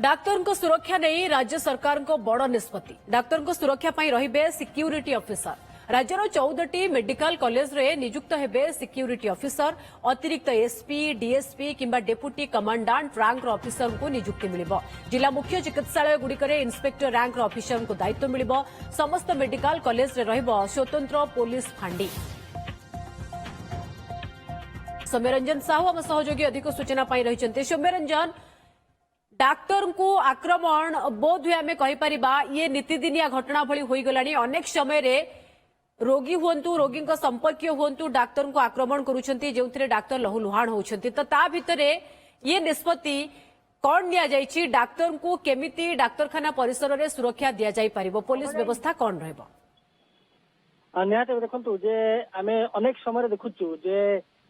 Doctor को सुरक्षा नहीं राज्य सरकार को बड़ निष्पत्ति डाक्तर को सुरक्षा पाई रहिबे सिक्यूरिटी ऑफिसर राज्यर 14टी मेडिकल कॉलेज रे नियुक्त हेबे सिक्यूरिटी ऑफिसर अतिरिक्त एसपी डीएसपी किंबा डेप्यूटी कमांडांट रैंक ऑफिसर को नियुक्ति मिलिबो जिला मुख्य चिकित्सालय गुड़िकरे इंस्पेक्टर रैंक ऑफिसर को दायित्व मिलिबो समस्त मेडिकल कॉलेज रे रहिबो स्वतंत्र पुलिस फांडी सौम्यरंजन साहू आम सहयोगी अधिक सूचना पाई रहिसंते सौम्यरंजन डाक्तर को आक्रमण बोध हुए आम कहीपर ये नीतिदिनिया घटना भली हो गलानी अनेक समय रोगी हुंतु रोगी संपर्क हुंतु डाक्तर को आक्रमण करुछंती जो डाक्तर लहुलुहाण होउछंती तो ता भितरे ये निष्पत्ति कौन निया जायछि डाक्तर को केमिति डाक्तरखाना परिसर रे सुरक्षा दिया जाय परिबो पुलिस व्यवस्था कौन रहबो निहाते देखंतु जे आमे अनेक समय देखुछु जे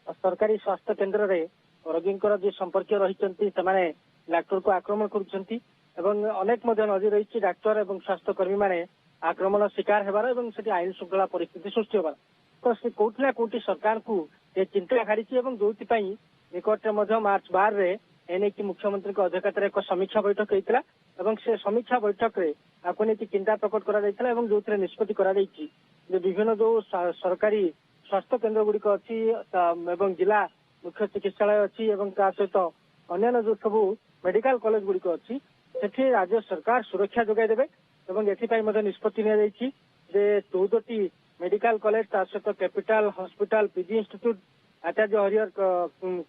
सरकारी स्वास्थ्य केंद्र रे रोगींकर जे संपर्क रहिचंती तमाने डाक्तर को आक्रमण करुछंती एवं अनेक मध्य नजर रही डाक्तर एवं स्वास्थ्य कर्मी माने आक्रमण शिकार हेबार एवं सेठी आईन श्रृंखला परिस्थिति सृष्टि होबार तो से कोठी ना कोठी सरकार को ये चिंता घाड़ी एवं जोथि पई निकट मध्य मार्च 12 रे एने की मुख्यमंत्री को अध्यक्षतार एक समीक्षा बैठक होइतला एवं से समीक्षा बैठक रे आपनेति चिंता प्रकट करा दैतला एवं जोथि निष्पत्ति करा दैछि जे विभिन्न जो सरकारी स्वास्थ्य केंद्र गुड़िक अछि एवं जिला मुख्य चिकित्सालय अछि एवं ता सहित अन्य जो सब मेडिकल कॉलेज गुड़िक अच्छी सेठी राज्य सरकार सुरक्षा जोगाई देबे एवं एथिपाई मध्य निष्पत्ति निया जायछि जे 14टी मेडिकल कॉलेज ता सहित कैपिटल हॉस्पिटल पीजी इंस्टीट्यूट आचार्य हरिहर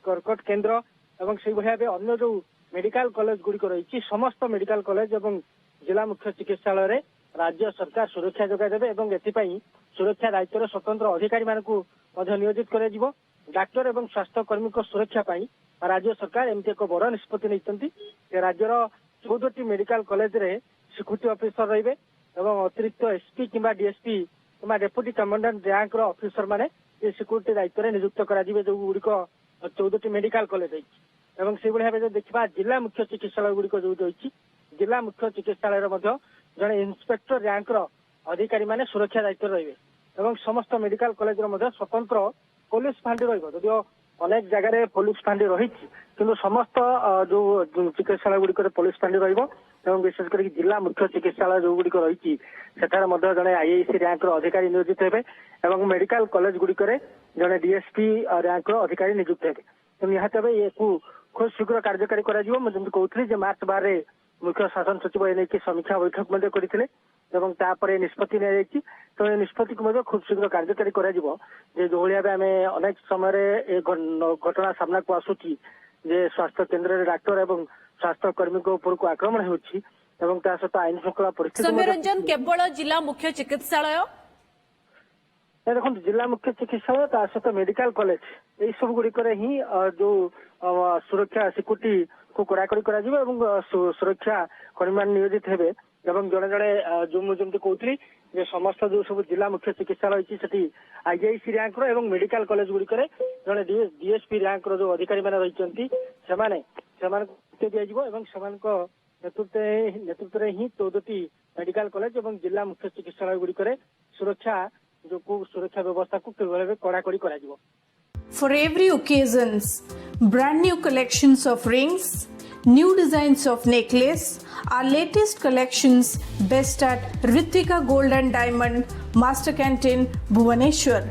कर्कट केंद्र एवं से भाया अन्य जो मेडिकल कॉलेज गुड़िक रही समस्त मेडिकल कॉलेज एवं जिला मुख्य चिकित्सालय रे राज्य सरकार सुरक्षा जोगाई देबे एवं एथिपाई सुरक्षा दायित्व स्वतंत्र अधिकारी मानकु मध्य नियोजित करा जिवो डाक्तर एवं स्वास्थ्य कर्मी को सुरक्षा पाई राज्य सरकार एमती एक बड़ निष्पत्ति नहीं राज्यर 14टी मेडिकल कॉलेज रे सिक्यूरिटी ऑफिसर रहिबे एवं अतिरिक्त एसपी किंबा डीएसपी किंबा डेप्यूटी कमांडेंट रैंक रो ऑफिसर माने ये सिक्यूरिटी दायित्व रे नियुक्त करा जिवे जो गुड़िक 14टी मेडिकल कॉलेज रही एवं से भाव जो देखा जिला मुख्य चिकित्सालय गुड़िक जो रही जिला मुख्य चिकित्सालय मध्य जड़े इंस्पेक्टर रैंक रो अधिकारी माने सुरक्षा दायित्व रहिबे एवं समस्त मेडिकल कॉलेज रो मध्य स्वतंत्र पुलिस फांडी रहिबो जदियो अनेक जगह पुलिस फांडी रही किंतु समस्त जो चिकित्सालय गुड़िक पुलिस फांडी रहिबो एवं विशेष कर जिला मुख्य चिकित्सालय जो गुड़िक रही सेठार मध्य जड़े आईआईसी रैंक अधिकारी नियोजित हेबे एवं मेडिकल कॉलेज गुड़िक जड़े डीएसपी रैंक अधिकारी नियुक्त हेबे तो निहाती भाव ये खूब शीघ्र कार्यकारी करा कहते मार्च 12 रे मुख्य शासन सचिव एने की समीक्षा बैठक मध्य करथिले एवं तापर निष्पत्ति निया जायछि तो ये निष्पत्ति को खूब शीघ्र कार्यकारी करा जिवो जे जो भाया आम अनेक समय घटना सामना को आसुची जे स्वास्थ्य केंद्र रे डाक्तर एवं स्वास्थ्य कर्मी को ऊपर को आक्रमण होछि एवं ता सहित आईन श्रृंखला परिस्थिति सौम्यरंजन केवल जिला मुख्य चिकित्सालय देखो जिला मुख्य चिकित्सालय ता सहित मेडिकल कॉलेज यही सब गुड़िक ही जो सुरक्षा सिक्यूरिटी को कड़ाकड़ी करा जिवो एवं सुरक्षा कर्मी नियोजित हेबे एवं जड़े जड़े जो मुझे कहती जे समस्त जो सब जिला मुख्य चिकित्सालय अच्छी आईआईसी रैंक एवं मेडिकल कॉलेज गुड़िक जड़े डीएसपी रैंक जो अधिकारी मैंने रही दिज्व नेतृत्व ही 14टी मेडिकल कॉलेज एवं जिला मुख्य चिकित्सालय गुड़िक सुरक्षा जो सुरक्षा व्यवस्था को कड़ाकड़ी करा जिवो। For every occasions, brand new collections of rings, new designs of necklace, our latest collections best at Ritika Gold and Diamond, Master Canteen, Bhubaneswar.